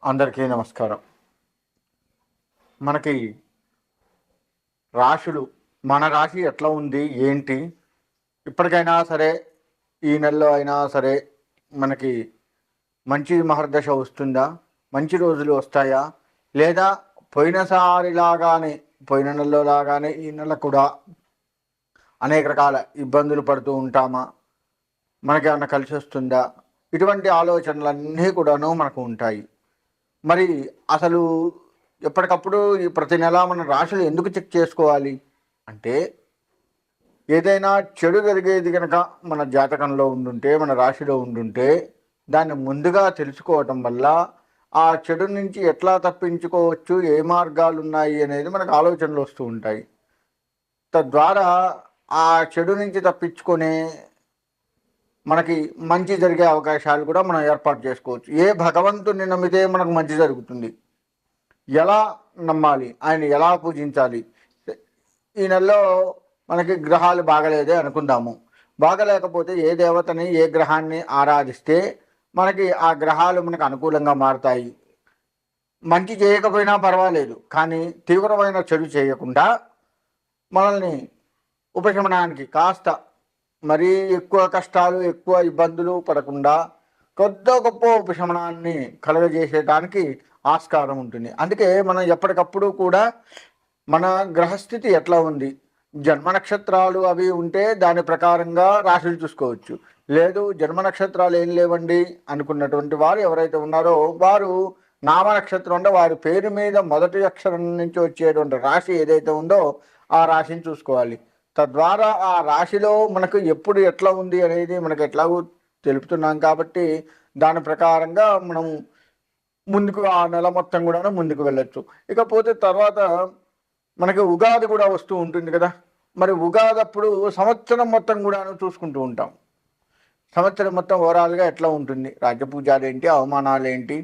అందరికీ నమస్కారం. మనకి రాశులు, మన రాశి ఎట్లా ఉంది ఏంటి, ఇప్పటికైనా సరే ఈ నెలలో అయినా సరే మనకి మంచి మహర్దశ వస్తుందా, మంచి రోజులు వస్తాయా, లేదా పోయినసారిలాగానే పోయిన నెలలో లాగానే ఈ నెల కూడా అనేక రకాల ఇబ్బందులు పడుతూ ఉంటామా, మనకేమన్నా కలిసి వస్తుందా, ఇటువంటి ఆలోచనలన్నీ కూడాను మనకు ఉంటాయి. మరి అసలు ఎప్పటికప్పుడు ఈ ప్రతి నెల మన రాశులు ఎందుకు చెక్ చేసుకోవాలి అంటే, ఏదైనా చెడు జరిగేది కనుక మన జాతకంలో ఉండుంటే, మన రాశిలో ఉండుంటే, దాన్ని ముందుగా తెలుసుకోవటం వల్ల ఆ చెడు నుంచి ఎట్లా తప్పించుకోవచ్చు, ఏ మార్గాలు ఉన్నాయి అనేది మనకు ఆలోచనలు వస్తూ ఉంటాయి. తద్వారా ఆ చెడు నుంచి తప్పించుకునే మనకి మంచి జరిగే అవకాశాలు కూడా మనం ఏర్పాటు చేసుకోవచ్చు. ఏ భగవంతుని నమ్మితే మనకు మంచి జరుగుతుంది, ఎలా నమ్మాలి, ఆయన ఎలా పూజించాలి. ఈ నెలలో మనకి గ్రహాలు బాగలేదే అనుకుందాము. బాగలేకపోతే ఏ దేవతని, ఏ గ్రహాన్ని ఆరాధిస్తే మనకి ఆ గ్రహాలు మనకు అనుకూలంగా మారుతాయి. మంచి చేయకపోయినా పర్వాలేదు, కానీ తీవ్రమైన చెడు చేయకుండా మనల్ని ఉపశమనానికి కాస్త మరీ ఎక్కువ కష్టాలు, ఎక్కువ ఇబ్బందులు పడకుండా కొద్ది గొప్ప ఉపశమనాన్ని కలుగజేసేటానికి ఆస్కారం ఉంటుంది. అందుకే మనం ఎప్పటికప్పుడు కూడా మన గ్రహస్థితి ఎట్లా ఉంది, జన్మ నక్షత్రాలు అవి ఉంటే దాని ప్రకారంగా రాశులు చూసుకోవచ్చు. లేదు జన్మ నక్షత్రాలు ఏం లేవండి అనుకున్నటువంటి వారు ఎవరైతే ఉన్నారో వారు నామ నక్షత్రం అంటే వారి పేరు మీద మొదటి అక్షరం నుంచి వచ్చేటువంటి రాశి ఏదైతే ఉందో ఆ రాశిని చూసుకోవాలి. తద్వారా ఆ రాశిలో మనకు ఎప్పుడు ఎట్లా ఉంది అనేది మనకు ఎట్లాగూ తెలుపుతున్నాం కాబట్టి దాని ప్రకారంగా మనం ముందుకు ఆ నెల మొత్తం కూడా ముందుకు వెళ్ళొచ్చు. ఇకపోతే తర్వాత మనకి ఉగాది కూడా వస్తూ ఉంటుంది కదా. మరి ఉగాది అప్పుడు సంవత్సరం మొత్తం కూడాను చూసుకుంటూ ఉంటాం. సంవత్సరం మొత్తం ఓవరాల్గా ఎట్లా ఉంటుంది, రాజ్యపూజాలు ఏంటి, అవమానాలు ఏంటి,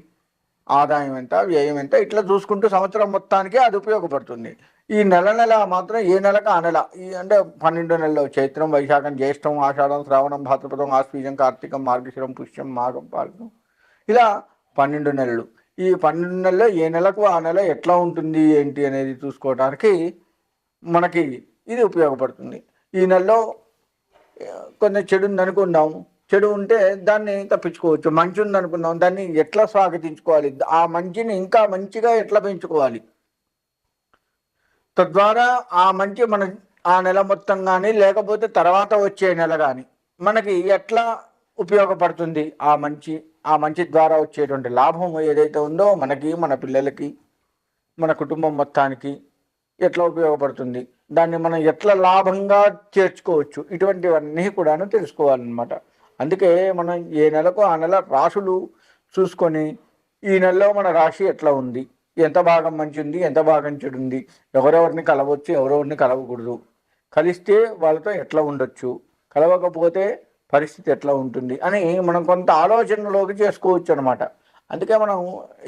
ఆదాయం ఎంత, వ్యయం ఎంత, ఇట్లా చూసుకుంటూ సంవత్సరం మొత్తానికి అది ఉపయోగపడుతుంది. ఈ నెల మాత్రం ఏ నెలకు ఆ నెల, ఈ అంటే 12 నెలలు చైత్రం, వైశాఖం, జ్యేష్టం, ఆషాఢం, శ్రావణం, భాద్రపదం, ఆశ్వీజం, కార్తీకం, మార్గశిరం, పుష్యం, మాఘం, పాల్గం, ఇలా 12 నెలలు. ఈ 12 నెలల్లో ఏ నెలకు ఆ నెల ఎట్లా ఉంటుంది ఏంటి అనేది చూసుకోవడానికి మనకి ఇది ఉపయోగపడుతుంది. ఈ నెలలో కొంచెం చెడు ఉందనుకుందాం, చెడు ఉంటే దాన్ని తప్పించుకోవచ్చు. మంచి ఉందనుకుందాం, దాన్ని ఎట్లా స్వాగతించుకోవాలి, ఆ మంచిని ఇంకా మంచిగా ఎట్లా పెంచుకోవాలి, తద్వారా ఆ మంచి మన ఆ నెల మొత్తం కానీ లేకపోతే తర్వాత వచ్చే నెల కానీ మనకి ఎట్లా ఉపయోగపడుతుంది, ఆ మంచి ద్వారా వచ్చేటువంటి లాభం ఏదైతే ఉందో మనకి, మన పిల్లలకి, మన కుటుంబం మొత్తానికి ఎట్లా ఉపయోగపడుతుంది, దాన్ని మనం ఎట్లా లాభంగా చేర్చుకోవచ్చు, ఇటువంటివన్నీ కూడాను తెలుసుకోవాలన్నమాట. అందుకే మనం ఏ నెలకు ఆ నెల రాశులు చూసుకొని ఈ నెలలో మన రాశి ఎట్లా ఉంది, ఎంత భాగం మంచి ఉంది, ఎంత భాగం చెడు ఉంది, ఎవరెవరిని కలవచ్చు, ఎవరెవరిని కలవకూడదు, కలిస్తే వాళ్ళతో ఎట్లా ఉండొచ్చు, కలవకపోతే పరిస్థితి ఎట్లా ఉంటుంది అని మనం కొంత ఆలోచనలోకి చేసుకోవచ్చు అనమాట. అందుకే మనం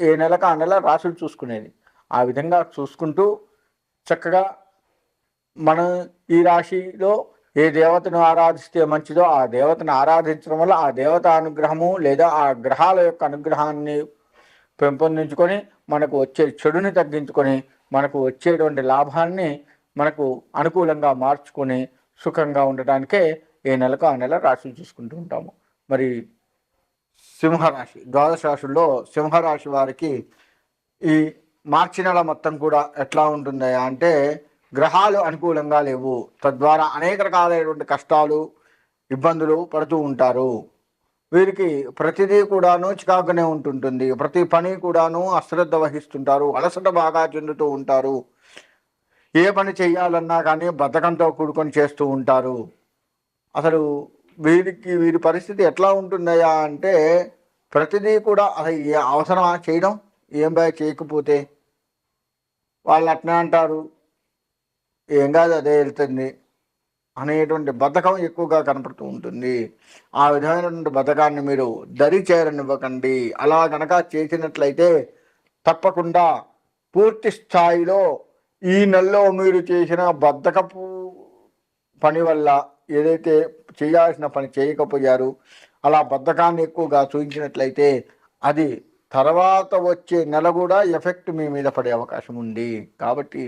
ఏ నెలకు ఆ నెల రాశులు చూసుకునేది. ఆ విధంగా చూసుకుంటూ చక్కగా మనం ఈ రాశిలో ఏ దేవతను ఆరాధిస్తే మంచిదో ఆ దేవతను ఆరాధించడం వల్ల ఆ దేవత అనుగ్రహము లేదా ఆ గ్రహాల యొక్క అనుగ్రహాన్ని పెంపొందించుకొని మనకు వచ్చే చెడుని తగ్గించుకొని మనకు వచ్చేటువంటి లాభాన్ని మనకు అనుకూలంగా మార్చుకొని సుఖంగా ఉండటానికే ఏ నెలకు ఆ నెల రాశులు చూసుకుంటూ ఉంటాము. మరి సింహరాశి, ద్వాదశ రాశుల్లో సింహరాశి వారికి ఈ మార్చి నెల మొత్తం కూడా ఎట్లా ఉంటుందా అంటే, గ్రహాలు అనుకూలంగా లేవు, తద్వారా అనేక రకాలైనటువంటి కష్టాలు, ఇబ్బందులు పడుతూ ఉంటారు. వీరికి ప్రతిదీ కూడాను చికాకునే ఉంటుంటుంది, ప్రతి పని కూడాను అశ్రద్ధ వహిస్తుంటారు, అలసట బాగా చెందుతూ ఉంటారు, ఏ పని చేయాలన్నా కానీ బద్ధకంతో కూడుకొని చేస్తూ ఉంటారు. అసలు వీరి పరిస్థితి ఎట్లా ఉంటుందయ్యా అంటే, ప్రతిదీ కూడా అసలు అవసరమా చేయడం, ఏం బాగా చేయకపోతే వాళ్ళు అట్నే అంటారు, ఏం కాదు అదే వెళ్తుంది అనేటువంటి బద్ధకం ఎక్కువగా కనపడుతూ ఉంటుంది. ఆ విధమైనటువంటి బద్ధకాన్ని మీరు దరి చేరనివ్వకండి. అలా కనుక చేసినట్లయితే తప్పకుండా పూర్తి స్థాయిలో ఈ నెలలో మీరు చేసిన బద్ధకపు పని వల్ల ఏదైతే చేయాల్సిన పని చేయకపోయారు, అలా బద్ధకాన్ని ఎక్కువగా చూపించినట్లయితే అది తర్వాత వచ్చే నెల కూడా ఎఫెక్ట్ మీ మీద పడే అవకాశం ఉంది. కాబట్టి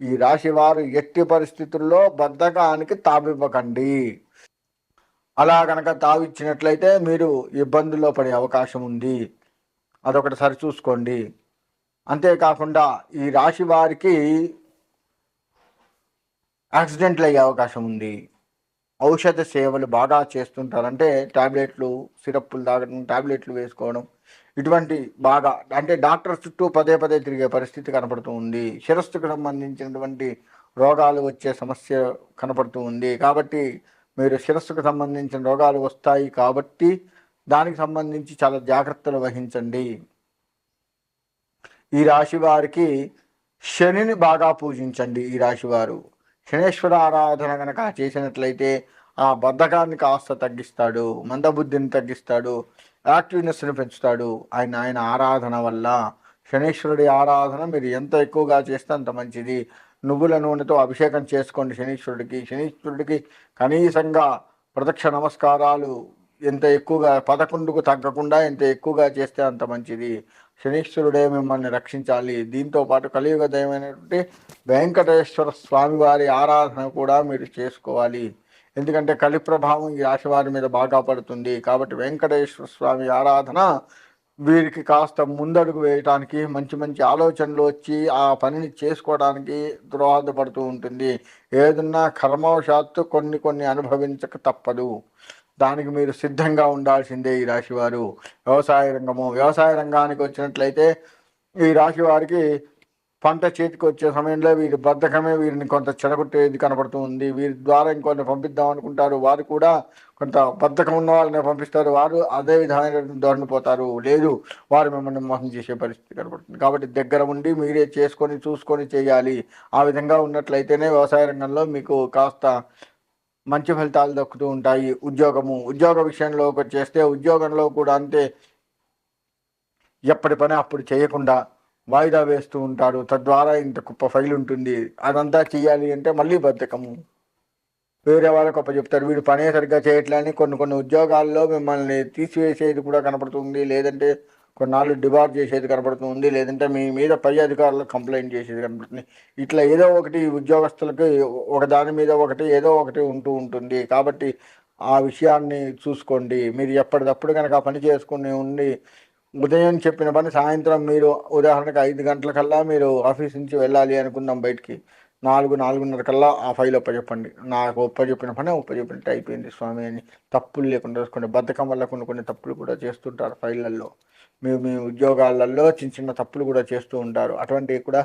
ఈ రాశి వారు ఎట్టి పరిస్థితుల్లో బద్ధకానికి తావివ్వకండి. అలా కనుక తావిచ్చినట్లయితే మీరు ఇబ్బందుల్లో పడే అవకాశం ఉంది. అదొకటి సరిచూసుకోండి. అంతేకాకుండా ఈ రాశి వారికి యాక్సిడెంట్లు అయ్యే అవకాశం ఉంది. ఔషధ సేవలు బాగా చేస్తుంటారు. అంటే టాబ్లెట్లు, సిరప్పులు తాగడం, టాబ్లెట్లు వేసుకోవడం, ఇటువంటి బాగా అంటే డాక్టర్ చుట్టూ పదే పదే తిరిగే పరిస్థితి కనపడుతూ ఉంది. శిరస్సుకు సంబంధించినటువంటి రోగాలు వచ్చే సమస్య కనపడుతూ ఉంది. కాబట్టి మీరు శిరస్సుకు సంబంధించిన రోగాలు వస్తాయి కాబట్టి దానికి సంబంధించి చాలా జాగ్రత్తలు వహించండి. ఈ రాశి వారికి శనిని బాగా పూజించండి. ఈ రాశివారు శనేశ్వర ఆరాధన కనుక చేసినట్లయితే ఆ బద్ధకాన్ని కాస్త తగ్గిస్తాడు, మందబుద్ధిని తగ్గిస్తాడు, యాక్టివ్నెస్ని పెంచుతాడు. ఆయన ఆరాధన వల్ల శనీశ్వరుడి ఆరాధన మీరు ఎంత ఎక్కువగా చేస్తే అంత మంచిది. నువ్వుల నూనెతో అభిషేకం చేసుకోండి శనీశ్వరుడికి కనీసంగా ప్రదక్ష నమస్కారాలు ఎంత ఎక్కువగా 11కు తగ్గకుండా ఎంత ఎక్కువగా చేస్తే అంత మంచిది. శనీశ్వరుడే మిమ్మల్ని రక్షించాలి. దీంతో పాటు కలియుగ దైవమైనటువంటి వెంకటేశ్వర స్వామివారి ఆరాధన కూడా మీరు చేసుకోవాలి. ఎందుకంటే కలి ప్రభావం ఈ రాశివారి మీద బాగా పడుతుంది. కాబట్టి వెంకటేశ్వర స్వామి ఆరాధన వీరికి కాస్త ముందడుగు వేయటానికి, మంచి మంచి ఆలోచనలు వచ్చి ఆ పనిని చేసుకోవడానికి దోహదపడుతూ ఉంటుంది. ఏదన్నా కర్మవశాత్తు కొన్ని అనుభవించక తప్పదు. దానికి మీరు సిద్ధంగా ఉండాల్సిందే. ఈ రాశివారు వ్యవసాయ రంగానికి వచ్చినట్లయితే ఈ రాశి వారికి పంట చేతికి వచ్చే సమయంలో వీరి బద్ధకమే వీరిని కొంత చెడగొట్టేది కనపడుతూ ఉంది. వీరి ద్వారా ఇంకొన్ని పంపిద్దాం అనుకుంటారు, వారు కూడా కొంత బద్ధకం ఉన్న వాళ్ళని పంపిస్తారు, వారు అదే విధమైన ధోరణి పోతారు. లేదు, వారు మిమ్మల్ని మోసం చేసే పరిస్థితి కనపడుతుంది. కాబట్టి దగ్గర ఉండి మీరే చూసుకొని చేయాలి. ఆ విధంగా ఉన్నట్లయితేనే వ్యవసాయ రంగంలో మీకు కాస్త మంచి ఫలితాలు దక్కుతూ ఉంటాయి. ఉద్యోగ విషయంలోకి వచ్చేస్తే ఉద్యోగంలో కూడా అంతే. ఎప్పటి పని అప్పుడు చేయకుండా వాయిదా వేస్తూ ఉంటారు. తద్వారా ఇంత గొప్ప ఫైల్ ఉంటుంది. అదంతా చేయాలి అంటే మళ్ళీ బద్ధకము. వేరే వాళ్ళకి చెప్తారు, వీడు పనే సరిగ్గా చేయట్లేని కొన్ని ఉద్యోగాల్లో మిమ్మల్ని తీసివేసేది కూడా కనపడుతుంది. లేదంటే కొన్నాళ్ళు డిబార్ చేసేది కనపడుతుంది. లేదంటే మీ మీద పై అధికారులకు కంప్లైంట్ చేసేది కనపడుతుంది. ఇట్లా ఏదో ఒకటి ఉద్యోగస్తులకి ఒకదాని మీద ఒకటి ఏదో ఒకటి ఉంటూ ఉంటుంది. కాబట్టి ఆ విషయాన్ని చూసుకోండి. మీరు ఎప్పటికప్పుడు కనుక పని చేసుకుని ఉండి ఉదయం చెప్పిన పని సాయంత్రం మీరు ఉదాహరణకు 5 గంటలకల్లా మీరు ఆఫీస్ నుంచి వెళ్ళాలి అనుకుందాం బయటికి, 4-4:30 కల్లా ఆ ఫైల్ ఒప్పచెప్పండి. నాకు ఒప్పచెప్పిన పని ఒప్పచెప్పినట్టు అయిపోయింది స్వామి అని తప్పులు లేకుండా చూసుకోండి. బద్ధకం వల్ల కొన్ని తప్పులు కూడా చేస్తుంటారు ఫైళ్ళల్లో. మీ ఉద్యోగాలలో చిన్న తప్పులు కూడా చేస్తూ ఉంటారు. అటువంటివి కూడా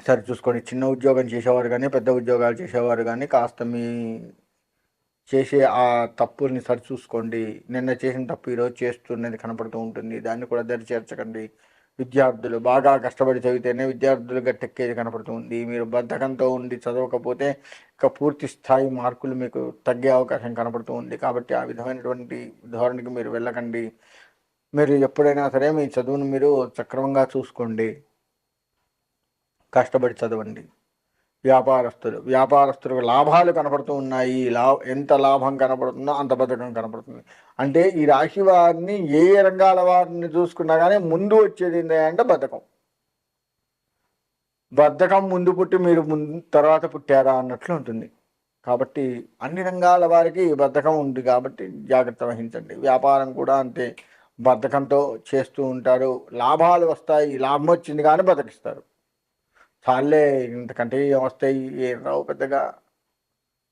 సరి చూసుకోండి. చిన్న ఉద్యోగం చేసేవారు కానీ పెద్ద ఉద్యోగాలు చేసేవారు కానీ కాస్త మీ చేసే ఆ తప్పుల్ని సరిచూసుకోండి. నిన్న చేసిన తప్పు ఈరోజు చేస్తున్నది కనపడుతూ ఉంటుంది. దాన్ని కూడా దరి చేర్చకండి. విద్యార్థులు బాగా కష్టపడి చదివితేనే విద్యార్థులు గట్టెక్కేది కనపడుతుంది. మీరు బద్ధకంతో ఉండి చదవకపోతే ఇక పూర్తి స్థాయి మార్కులు మీకు తగ్గే అవకాశం కనపడుతూ ఉంది. కాబట్టి ఆ విధమైనటువంటి ధోరణికి మీరు వెళ్ళకండి. మీరు ఎప్పుడైనా సరే మీ చదువును మీరు సక్రమంగా చూసుకోండి. కష్టపడి చదవండి. వ్యాపారస్తులకు లాభాలు కనపడుతూ ఉన్నాయి. ఎంత లాభం కనపడుతుందో అంత బద్ధకం కనపడుతుంది. అంటే ఈ రాశి వారిని ఏ రంగాల వారిని చూసుకున్నా కానీ ముందు వచ్చేది ఏంటంటే బద్ధకం ముందు పుట్టి మీరు తర్వాత పుట్టారా అన్నట్లు ఉంటుంది. కాబట్టి అన్ని రంగాల వారికి బద్ధకం ఉంది. కాబట్టి జాగ్రత్త వహించండి. వ్యాపారం కూడా అంతే, బద్ధకంతో చేస్తూ ఉంటారు. లాభాలు వస్తాయి, లాభం వచ్చింది కానీ బతికిస్తారు. చాలే ఇంతకంటే ఏం వస్తాయి, ఏం రావు పెద్దగా,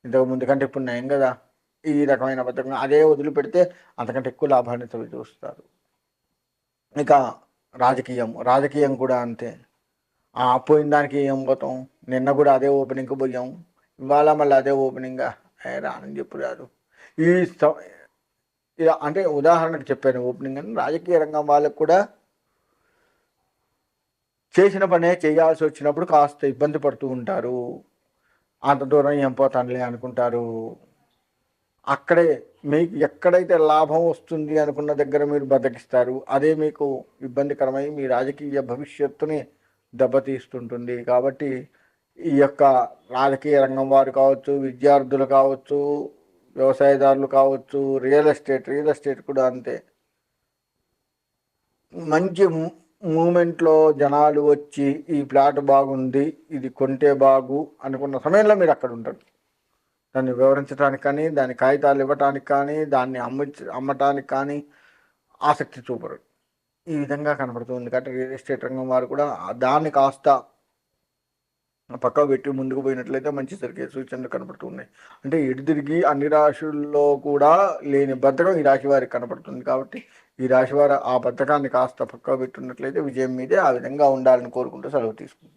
ఇంతకు ముందు కంటే ఇప్పుడు నయం కదా, ఈ రకమైన బద్ధకం అదే వదిలిపెడితే అంతకంటే ఎక్కువ లాభాన్ని చూస్తారు. ఇక రాజకీయం కూడా అంతే. పోయిన దానికి ఏం పోతాం, నిన్న కూడా అదే ఓపెనింగ్కి పోయాం, ఇవాళ మళ్ళీ అదే ఓపెనింగ్గా రానని చెప్పు రాదు. ఈ అంటే ఉదాహరణకు చెప్పాను ఓపెనింగ్ అని. రాజకీయ రంగం వాళ్ళకు కూడా చేసిన పనే చేయాల్సి వచ్చినప్పుడు కాస్త ఇబ్బంది పడుతూ ఉంటారు. అంత దూరం ఏం పోతానులే అనుకుంటారు. అక్కడే మీకు ఎక్కడైతే లాభం వస్తుంది అనుకున్న దగ్గర మీరు బద్దకిస్తారు. అదే మీకు ఇబ్బందికరమై మీ రాజకీయ భవిష్యత్తుని దెబ్బతీస్తుంటుంది. కాబట్టి ఈ యొక్క రాజకీయ రంగం వారు కావచ్చు, విద్యార్థులు కావచ్చు, వ్యవసాయదారులు కావచ్చు, రియల్ ఎస్టేట్ కూడా అంతే. మంచి మూమెంట్లో జనాలు వచ్చి ఈ ప్లాట్ బాగుంది, ఇది కొంటే బాగు అనుకున్న సమయంలో మీరు అక్కడ ఉంటారు. దాన్ని వివరించడానికి కానీ, దాని కాగితాలు ఇవ్వటానికి కానీ, దాన్ని అమ్మటానికి కానీ ఆసక్తి చూపరు. ఈ విధంగా కనపడుతుంది. కాబట్టి రియల్ ఎస్టేట్ రంగం వారు కూడా దాన్ని కాస్త పక్కకు పెట్టి ముందుకు పోయినట్లయితే మంచి జరిగే సూచనలు కనపడుతున్నాయి. అంటే ఎటు తిరిగి అన్ని రాశుల్లో కూడా లేని బద్ధకం ఈ రాశి వారికి కనపడుతుంది. కాబట్టి ఈ రాశి వారు ఆ బద్ధకాన్ని కాస్త పక్కకు పెట్టున్నట్లయితే విజయం మీదే. ఆ విధంగా ఉండాలని కోరుకుంటూ సెలవు తీసుకుంటాం.